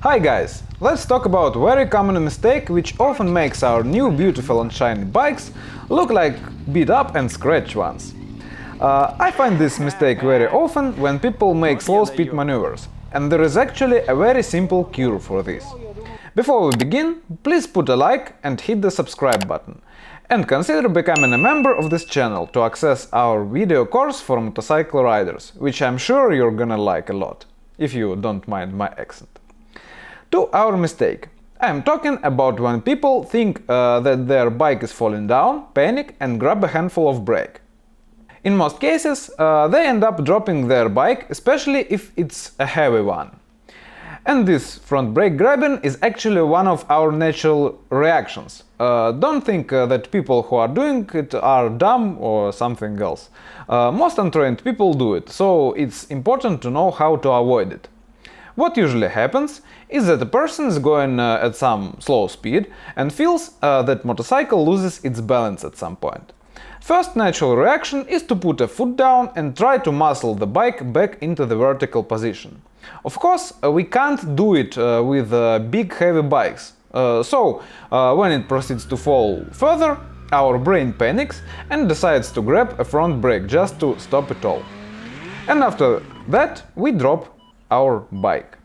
Hi guys! Let's talk about very common mistake which often makes our new beautiful and shiny bikes look like beat up and scratched ones. I find this mistake very often when people make slow speed maneuvers, and there is actually a very simple cure for this. Before we begin, please put a like and hit the subscribe button. And consider becoming a member of this channel to access our video course for motorcycle riders, which I'm sure you're gonna like a lot, if you don't mind my accent. To our mistake. I am talking about when people think that their bike is falling down, panic and grab a handful of brake. In most cases, they end up dropping their bike, especially if it's a heavy one. And this front brake grabbing is actually one of our natural reactions. Don't think that people who are doing it are dumb or something else. Most untrained people do it, so it's important to know how to avoid it. What usually happens is that a person is going at some slow speed and feels that motorcycle loses its balance at some point. First natural reaction is to put a foot down and try to muscle the bike back into the vertical position. Of course, we can't do it with big heavy bikes, so when it proceeds to fall further, our brain panics and decides to grab a front brake just to stop it all. And after that, we drop our bike.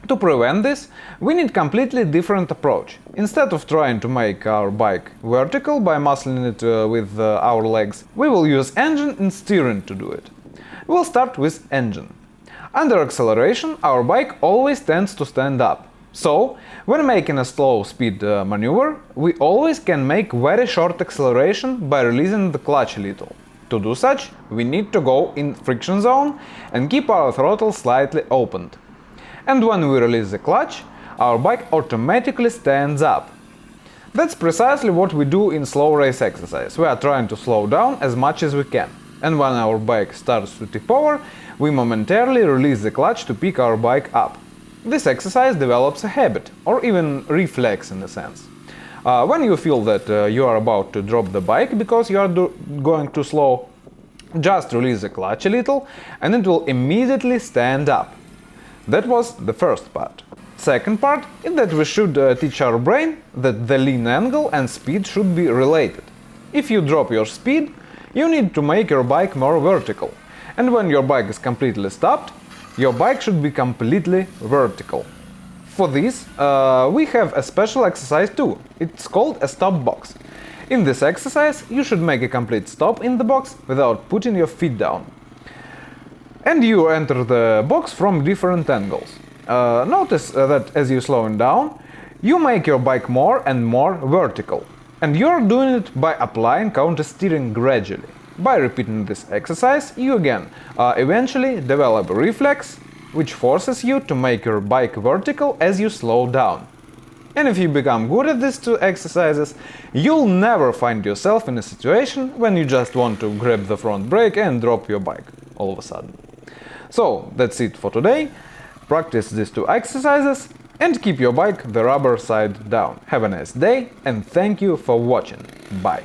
To prevent this, we need completely different approach. Instead of trying to make our bike vertical by muscling it with our legs, we will use engine and steering to do it. We'll start with engine. Under acceleration, our bike always tends to stand up. So, when making a slow speed maneuver, we always can make very short acceleration by releasing the clutch a little. To do such, we need to go in friction zone and keep our throttle slightly opened. And when we release the clutch, our bike automatically stands up. That's precisely what we do in slow race exercise. We are trying to slow down as much as we can. And when our bike starts to tip over, we momentarily release the clutch to pick our bike up. This exercise develops a habit, or even reflex in a sense. When you feel that you are about to drop the bike because you are going too slow, just release the clutch a little and it will immediately stand up. That was the first part. Second part is that we should teach our brain that the lean angle and speed should be related. If you drop your speed, you need to make your bike more vertical. And when your bike is completely stopped, your bike should be completely vertical. For this, we have a special exercise too. It's called a stop box. In this exercise, you should make a complete stop in the box without putting your feet down. And you enter the box from different angles. Notice that as you're slowing down, you make your bike more and more vertical. And you're doing it by applying counter-steering gradually. By repeating this exercise, you again eventually develop a reflex which forces you to make your bike vertical as you slow down. And if you become good at these two exercises, you'll never find yourself in a situation when you just want to grab the front brake and drop your bike all of a sudden. So, that's it for today. Practice these two exercises and keep your bike the rubber side down. Have a nice day and thank you for watching. Bye!